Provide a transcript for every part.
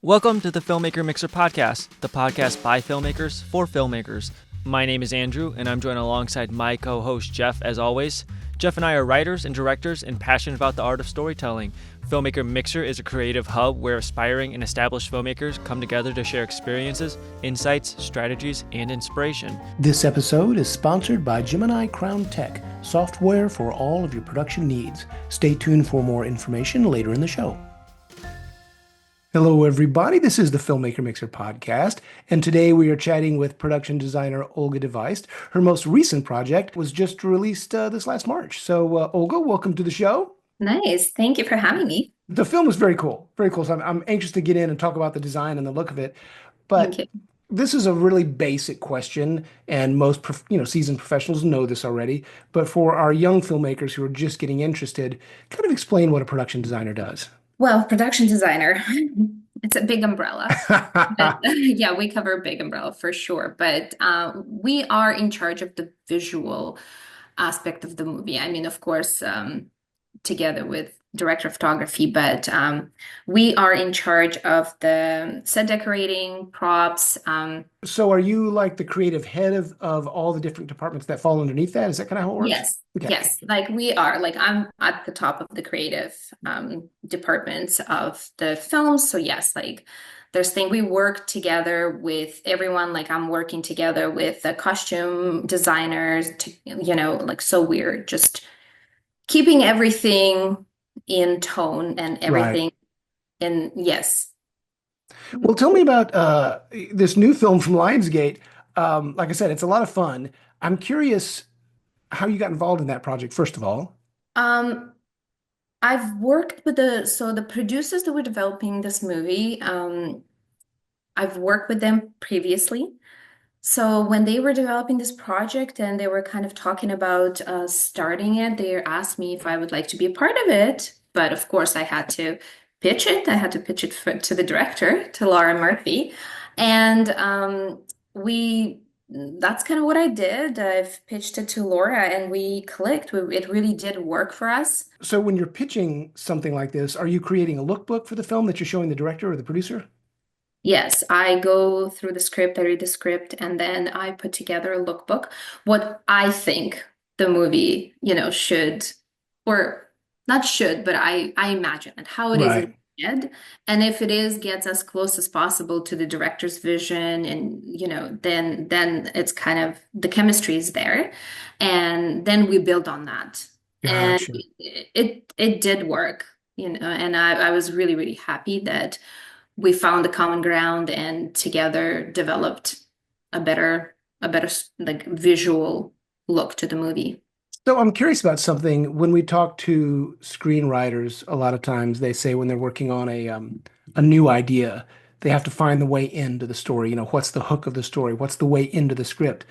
Welcome to the Filmmaker Mixer Podcast, the podcast by filmmakers for filmmakers. My name is Andrew, and I'm joined alongside my co-host Jeff, as always. Jeff and I are writers and directors and passionate about the art of storytelling. Filmmaker Mixer is a creative hub where aspiring and established filmmakers come together to share experiences, insights, strategies, and inspiration. This episode is sponsored by Gemini Crown Tech, software for all of your production needs. Stay tuned for more information later in the show. Hello, everybody. This is the Filmmaker Mixer podcast, and today we are chatting with production designer Olga Devuyst. Her most recent project was just released this last March. So, Olga, welcome to the show. Nice. Thank you for having me. The film was very cool. Very cool. So I'm anxious to get in and talk about the design and the look of it. But this is a really basic question, and most seasoned professionals know this already. But for our young filmmakers who are just getting interested, kind of explain what a production designer does. Well, production designer, it's a big umbrella. Yeah, we cover a big umbrella for sure. But we are in charge of the visual aspect of the movie. I mean, of course, together with director of photography, but we are in charge of the set decorating, props. So are you like the creative head of all the different departments that fall underneath that? Is that kind of how it works? Yes. Okay. Yes. Like we are, like I'm at the top of the creative departments of the film. So yes, like there's thing we work together with everyone. Like I'm working together with the costume designers like so we're just keeping everything in tone and everything in yes. Well, tell me about this new film from Lionsgate. Like I said, it's a lot of fun. I'm curious how you got involved in that project, first of all. I've worked with the producers that were developing this movie. I've worked with them previously. So when they were developing this project and they were kind of talking about starting it, they asked me if I would like to be a part of it. But of course, I had to pitch it. I had to pitch it to the director, to Laura Murphy. And that's kind of what I did. I've pitched it to Laura and we clicked. It really did work for us. So when you're pitching something like this, are you creating a lookbook for the film that you're showing the director or the producer? Yes, I go through the script, I read the script, and then I put together a lookbook. What I think the movie, should, or not should, but I imagine it, how it is in my head. And if it gets as close as possible to the director's vision, and then it's kind of the chemistry is there, and then we build on that. Gotcha. And it did work, and I was really, really happy that we found the common ground and together developed a better like visual look to the movie. So I'm curious about something. When we talk to screenwriters, a lot of times they say when they're working on a new idea, they have to find the way into the story. What's the hook of the story? What's the way into the script?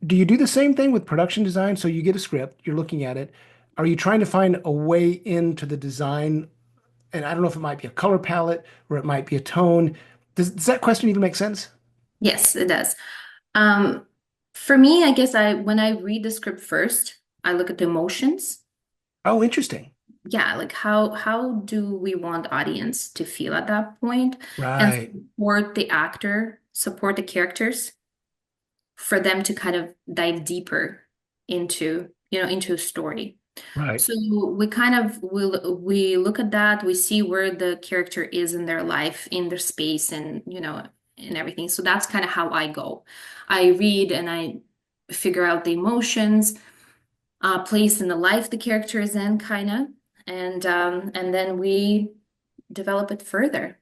Do you do the same thing with production design? So you get a script, you're looking at it. Are you trying to find a way into the design? And I don't know if it might be a color palette or it might be a tone. Does that question even make sense? Yes, it does. For me, I guess when I read the script first, I look at the emotions. Oh, interesting. Yeah, like how do we want audience to feel at that point? Right. And support the actor, support the characters for them to kind of dive deeper into a story. Right. So we kind of we look at that, we see where the character is in their life, in their space, and and everything. So that's kind of how I go. I read and I figure out the emotions, place in the life the character is in, kind of, and then we develop it further.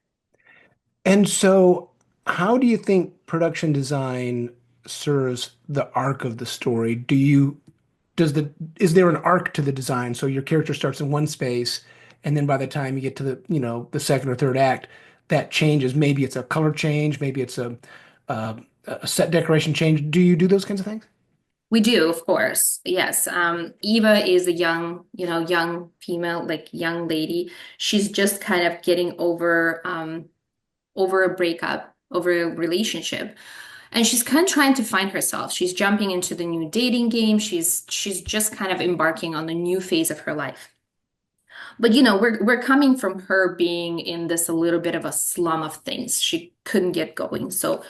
And so, how do you think production design serves the arc of the story? Is there an arc to the design? So your character starts in one space, and then by the time you get to the second or third act, that changes. Maybe it's a color change, maybe it's a set decoration change. Do you do those kinds of things? We do, of course. Yes. Eva is a young female, like young lady. She's just kind of getting over a breakup, over a relationship. And she's kind of trying to find herself. She's jumping into the new dating game. She's just kind of embarking on the new phase of her life. But we're coming from her being in this a little bit of a slum of things. She couldn't get going. So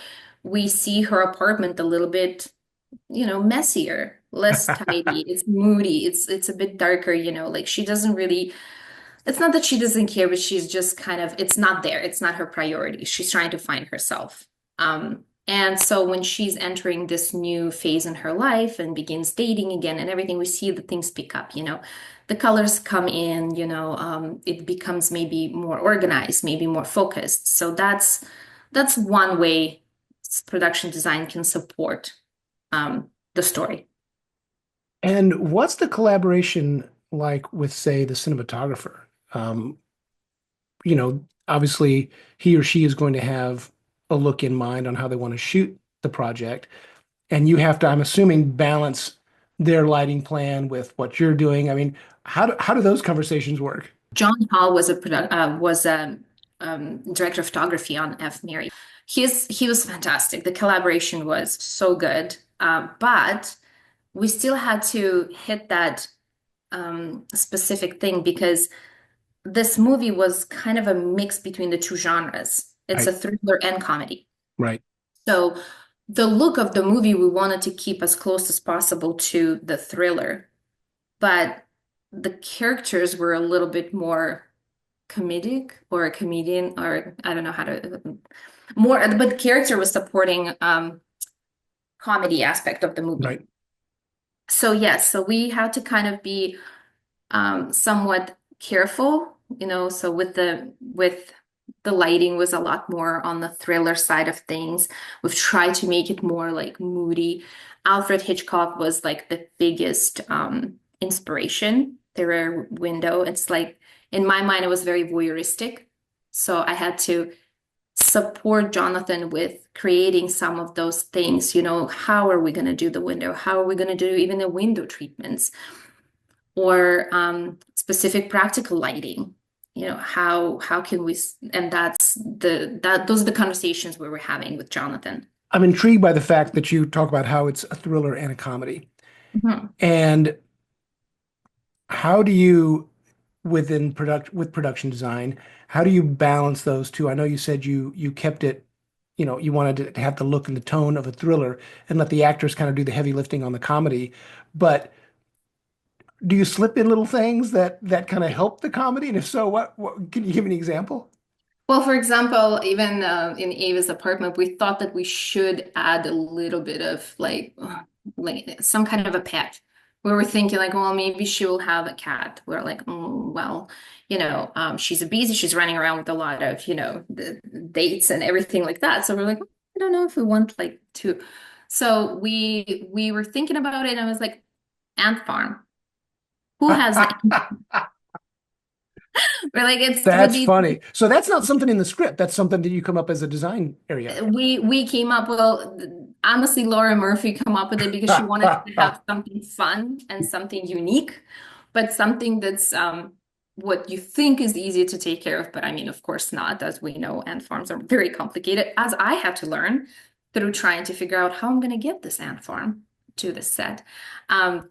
we see her apartment a little bit, messier, less tidy. It's moody. It's a bit darker, like she doesn't really, it's not that she doesn't care, but she's just kind of, it's not there. It's not her priority. She's trying to find herself. And so when she's entering this new phase in her life and begins dating again and everything, we see the things pick up, the colors come in, it becomes maybe more organized, maybe more focused. So that's one way production design can support the story. And what's the collaboration like with, say, the cinematographer? Um, Obviously he or she is going to have a look in mind on how they want to shoot the project, and you have to, I'm assuming, balance their lighting plan with what you're doing. I mean, how do those conversations work? John Hall was a director of photography on F. Mary. He was fantastic. The collaboration was so good, but we still had to hit that specific thing because this movie was kind of a mix between the two genres. It's a Right, thriller and comedy. right, So the look of the movie we wanted to keep as close as possible to the thriller, but the characters were a little bit more comedic or a comedian, or I don't know how to more, but the character was supporting comedy aspect of the movie. right. So yes, so we had to kind of be somewhat careful, so with the lighting was a lot more on the thriller side of things. We've tried to make it more like moody. Alfred Hitchcock was like the biggest inspiration. The Rear Window. It's like in my mind, it was very voyeuristic. So I had to support Jonathan with creating some of those things. How are we going to do the window? How are we going to do even the window treatments? Or specific practical lighting. How can we, and those are the conversations we were having with Jonathan. I'm intrigued by the fact that you talk about how it's a thriller and a comedy. Mhm. And how do you, with production design, how do you balance those two? I know you said you kept it, you wanted to have the look and the tone of a thriller and let the actors kind of do the heavy lifting on the comedy. But do you slip in little things that kind of help the comedy? And if so, what can you give me an example? Well, for example, even in Ava's apartment, we thought that we should add a little bit of like some kind of a pet. We were thinking like, well, maybe she will have a cat. We're like, well, she's a busy. She's running around with a lot of, the dates and everything like that. So we're like, I don't know if we want like to. So we were thinking about it, and I was like, ant farm. Who has an? We're like, it's would That's be. funny. So that's not something in the script. That's something that you come up as a design area. We came up, well, honestly, Laura Murphy come up with it because she wanted to have something fun and something unique, but something that's what you think is easy to take care of. But I mean, of course not, as we know, ant farms are very complicated, as I had to learn through trying to figure out how I'm going to get this ant farm to the set. Um,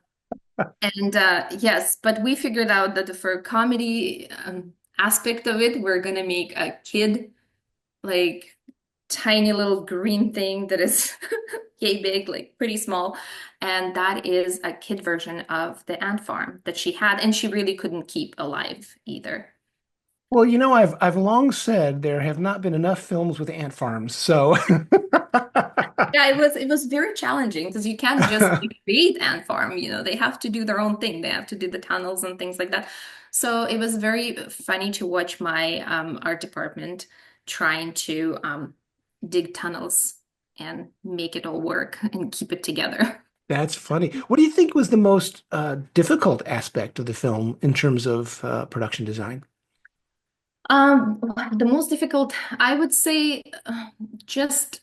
and yes, but we figured out that for comedy aspect of it, we're going to make a kid like tiny little green thing that is yay big, like pretty small. And that is a kid version of the ant farm that she had, and she really couldn't keep alive either. Well, I've long said there have not been enough films with ant farms. So Yeah, it was very challenging because you can't just create ant farm, they have to do their own thing. They have to do the tunnels and things like that. So it was very funny to watch my art department trying to dig tunnels and make it all work and keep it together. that's funny. What do you think was the most difficult aspect of the film in terms of production design? The most difficult, I would say, just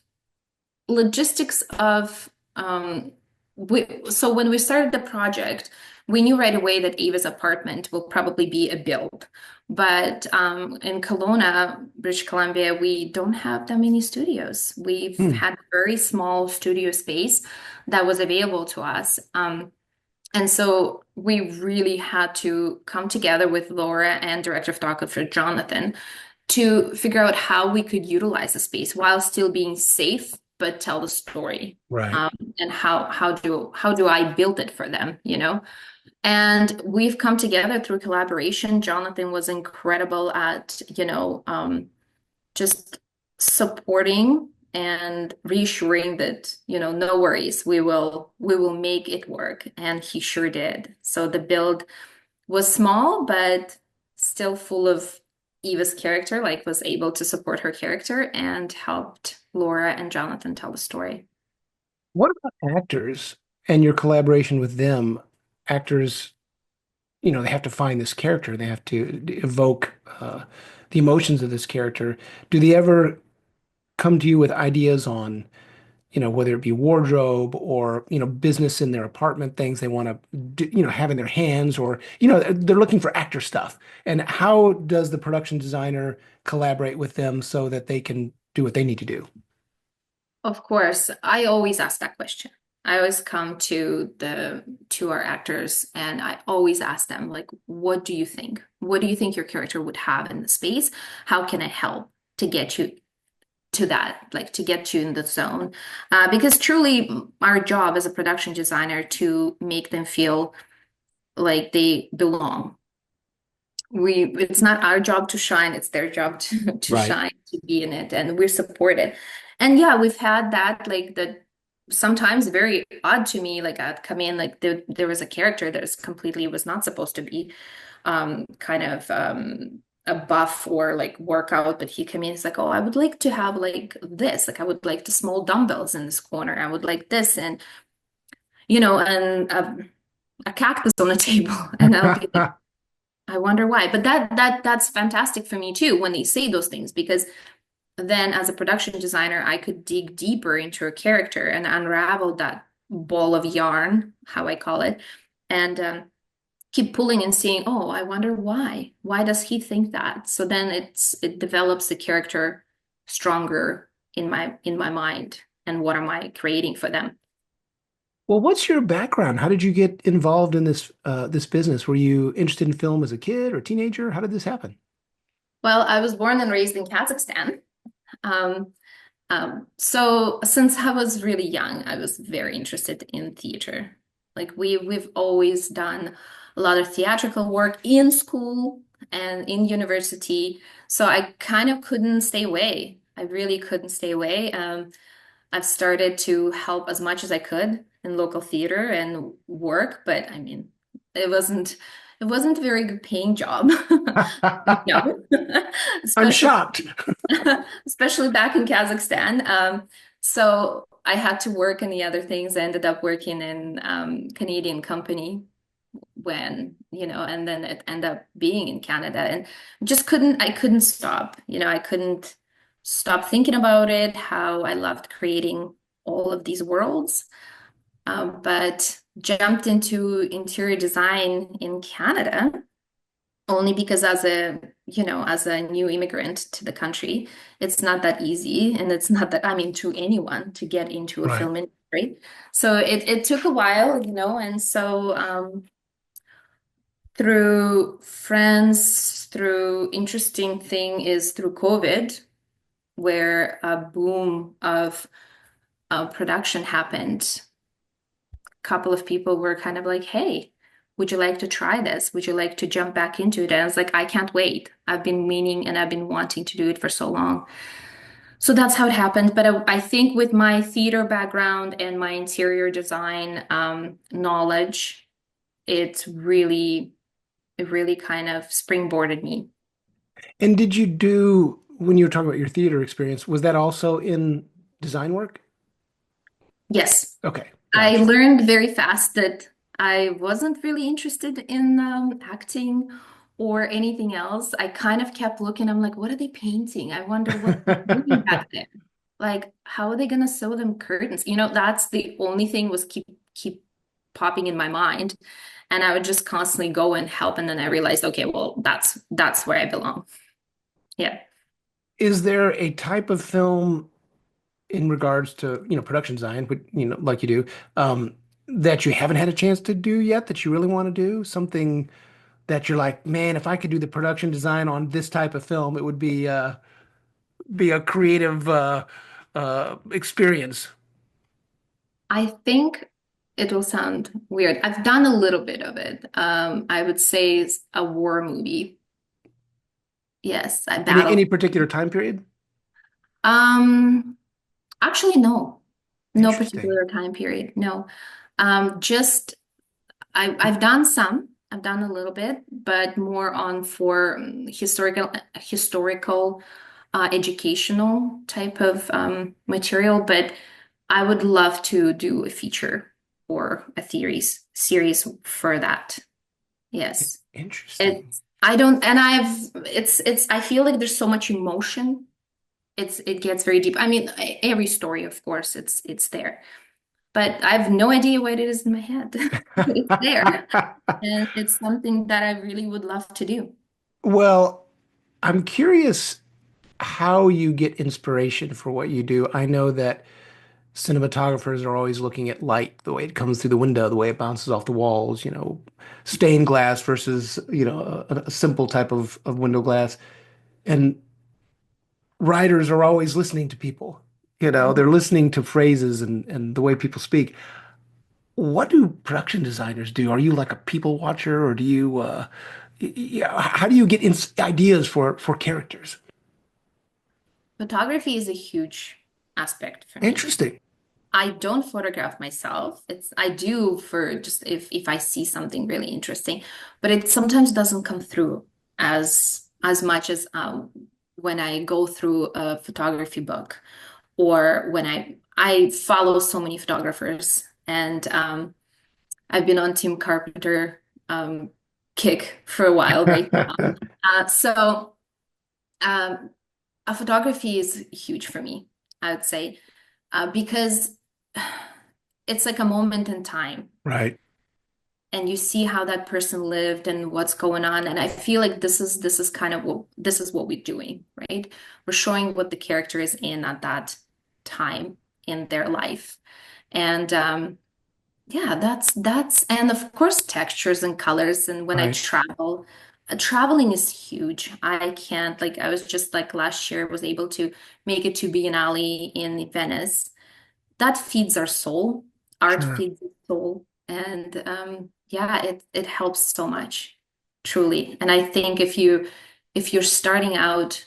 logistics of so when we started the project, we knew right away that Ava's apartment will probably be a build. But in Kelowna, British Columbia, we don't have that many studios. We've Hmm. had very small studio space that was available to us. And so we really had to come together with Laura and director of photography Jonathan to figure out how we could utilize the space while still being safe, but tell the story. Right. And how do I build it for them, you know? And we've come together through collaboration. Jonathan was incredible at, just supporting and reassuring that, no worries, we will make it work. And he sure did. So the build was small, but still full of Eva's character, like was able to support her character and helped Laura and Jonathan tell the story. What about actors and your collaboration with them? Actors, they have to find this character. They have to evoke the emotions of this character. Do they ever come to you with ideas on, whether it be wardrobe or, business in their apartment, things they want to, have in their hands, or, they're looking for actor stuff. And how does the production designer collaborate with them so that they can do what they need to do? Of course, I always ask that question. I always come to our actors and I always ask them, like, what do you think? What do you think your character would have in the space? How can I help to get you to that, like to get you in the zone? Because truly, our job as a production designer to make them feel like they belong. It's not our job to shine, it's their job to Right. shine, to be in it, and we're supported. And yeah, we've had that, like that sometimes very odd to me, like I'd come in, like there was a character that is completely was not supposed to be kind of a buff or like workout, but he came in, he's like, oh, I would like to have like this, like I would like the small dumbbells in this corner, I would like this, and and a cactus on the table. And I'll be like, I wonder why. But that's fantastic for me too when they say those things, because then as a production designer, I could dig deeper into a character and unravel that ball of yarn, how I call it, and keep pulling and seeing, oh, I wonder why. Why does he think that? So then it develops the character stronger in my mind and what am I creating for them. Well, what's your background? How did you get involved in this business? Were you interested in film as a kid or teenager? How did this happen? Well, I was born and raised in Kazakhstan. Um, so since I was really young, I was very interested in theater. Like we've always done a lot of theatrical work in school and in university. So I kind of couldn't stay away. I really couldn't stay away. I've started to help as much as I could in local theater and work, but I mean, it wasn't it wasn't a very good paying job. No, I'm especially shocked. especially back in Kazakhstan. So I had to work in the other things. I ended up working in Canadian company when, and then it ended up being in Canada and I couldn't stop. I couldn't stop thinking about it, how I loved creating all of these worlds. But jumped into interior design in Canada only because as a new immigrant to the country, it's not that easy and it's not that, I mean, to anyone to get into a Right. film industry. So it took a while, and so through friends, through interesting thing is through COVID, where a boom of production happened. A couple of people were kind of like, hey, would you like to try this? Would you like to jump back into it? And I was like, I can't wait. I've been meaning and I've been wanting to do it for so long. So that's how it happened. But I think with my theater background and my interior design knowledge, it really kind of springboarded me. And did you do, when you were talking about your theater experience, was that also in design work? Yes. Okay, I gotcha. learned very fast that I wasn't really interested in acting or anything else. I kind of kept looking. I'm like, what are they painting? I wonder what they're doing back there. Like, how are they gonna sew them curtains? That's the only thing was keep popping in my mind, and I would just constantly go and help. And then I realized, okay, well, that's where I belong. Yeah. Is there a type of film in regards to, production design, but like you do, that you haven't had a chance to do yet that you really want to do? Something that you're like, man, if I could do the production design on this type of film, it would be a creative experience. I think it will sound weird. I've done a little bit of it. I would say it's a war movie. Yes, I Any battled. particular time period? Um, Actually, no. No Interesting. particular time period. No. Just I've done some. I've done a little bit, but more on for historical educational type of material. But I would love to do a feature or a series for that. Yes. Interesting. It's I don't and I've it's I feel like there's so much emotion. It gets very deep. I mean, every story, of course, it's there. But I have no idea what it is in my head. It's there. And it's something that I really would love to do. Well, I'm curious how you get inspiration for what you do. I know that cinematographers are always looking at light, the way it comes through the window, the way it bounces off the walls, stained glass versus, a simple type of window glass. And writers are always listening to people. They're listening to phrases and the way people speak. What do production designers do? Are you like a people watcher or do you yeah, how do you get ideas for characters? Photography is a huge aspect for me. Interesting. I don't photograph myself. I do for just if I see something really interesting, but it sometimes doesn't come through as much as when I go through a photography book or when I follow so many photographers and I've been on Team Carpenter kick for a while right now. So um, a photography is huge for me, I would say, because it's like a moment in time Right. and you see how that person lived and what's going on. And I feel like this is kind of what we're doing, right? We're showing what the character is in at that time in their life. And yeah, that's and of course textures and colors. And when I Right. travel, traveling is huge. I can't like I was just like last year was able to make it to Biennale in Venice. That feeds our soul. Art Sure. feeds the soul, and yeah, it helps so much, truly. And I think if you're starting out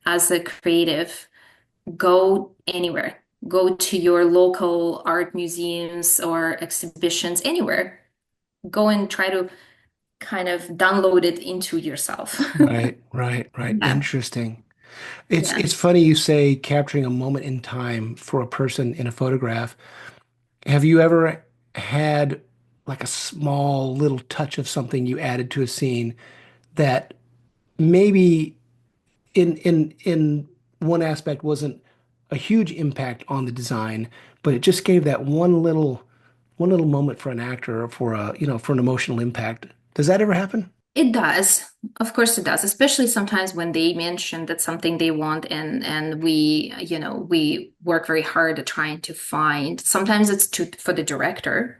as a creative, go anywhere. Go to your local art museums or exhibitions, anywhere. Go and try to kind of download it into yourself. Right. Right. Right. Yeah, Interesting. It's yeah. funny you say capturing a moment in time for a person in a photograph. Have you ever had like a small little touch of something you added to a scene that maybe in one aspect wasn't a huge impact on the design, but it just gave that one little moment for an actor or for for an emotional impact. Does that ever happen? It does. Of course it does, especially sometimes when they mention that's something they want and we, we work very hard at trying to find. Sometimes it's for the director.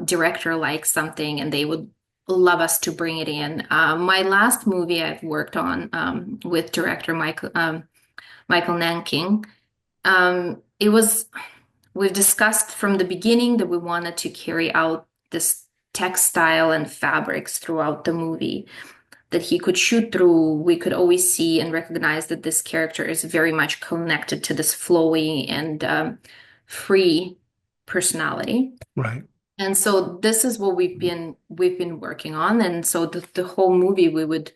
Director likes something and they would love us to bring it in. My last movie I've worked on with director Michael Nanking, it was we've discussed from the beginning that we wanted to carry out this textile and fabrics throughout the movie that he could shoot through. We could always see and recognize that this character is very much connected to this flowy and free personality. Right. And so this is what we've been working on. And so the whole movie we would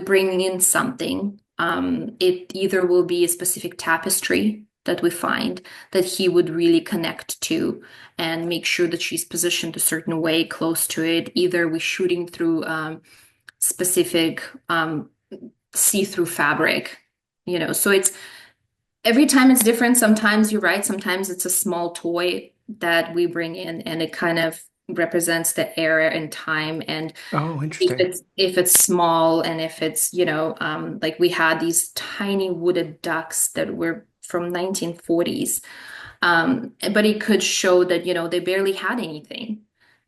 bring in something. It either will be a specific tapestry that we find that he would really connect to and make sure that she's positioned a certain way close to it. Either we're shooting through specific see-through fabric, So it's every time it's different. Sometimes you're right. Sometimes it's a small toy that we bring in and it kind of represents the era and time. And Oh, if interesting. it's small and if it's, like we had these tiny wooded ducks that were from 1940s. But it could show that, they barely had anything.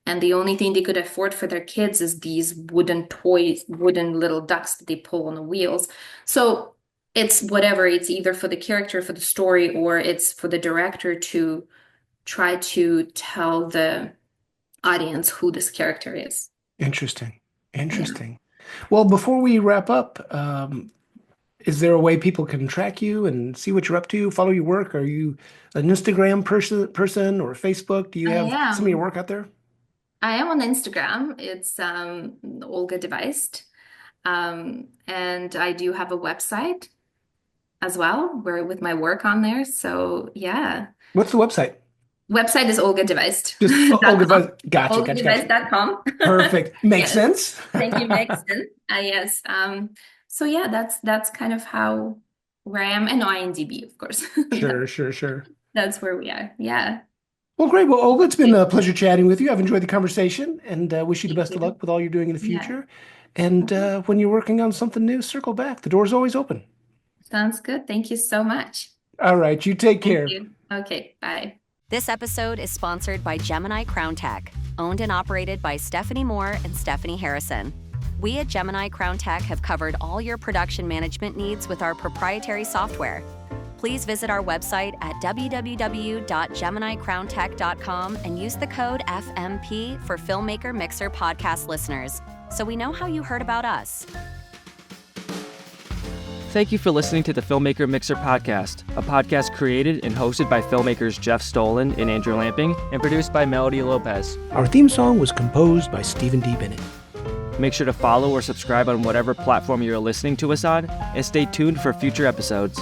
And the only thing they could afford for their kids is these wooden toys, wooden little ducks that they pull on the wheels. So it's whatever. It's either for the character, for the story, or it's for the director to try to tell the audience who this character is. Interesting. Yeah. Interesting. Well, before we wrap up, is there a way people can track you and see what you're up to, follow your work? Are you an Instagram person or Facebook? Do you I have some of your am. work out there? I am on Instagram. It's Olga Devuyst. And I do have a website as well, where with my work on there. So yeah. What's the website? Website is Just Olga olgadevuyst.com. Devuyst. Gotcha. olgadevuyst.com. Perfect. Makes Yes. sense. Thank you, makes sense. Yes. So yeah, that's kind of how where I am, and IMDb, of course. Sure. That's where we are. Yeah. Well, great. Well, Olga, it's been a pleasure chatting with you. I've enjoyed the conversation and wish you the Thank best of you. luck with all you're doing in the Yeah. future. And Okay. when you're working on something new, circle back. The door's always open. Sounds good. Thank you so much. All right. You take Thank care. you. Okay, bye. This episode is sponsored by Gemini Crown Tech, owned and operated by Stephanie Moore and Stephanie Harrison. We at Gemini Crown Tech have covered all your production management needs with our proprietary software. Please visit our website at www.geminicrowntech.com and use the code FMP for Filmmaker Mixer podcast listeners, so we know how you heard about us. Thank you for listening to the Filmmaker Mixer podcast, a podcast created and hosted by filmmakers Jeff Stolen and Andrew Lamping, and produced by Melody Lopez. Our theme song was composed by Stephen D. Bennett. Make sure to follow or subscribe on whatever platform you're listening to us on, and stay tuned for future episodes.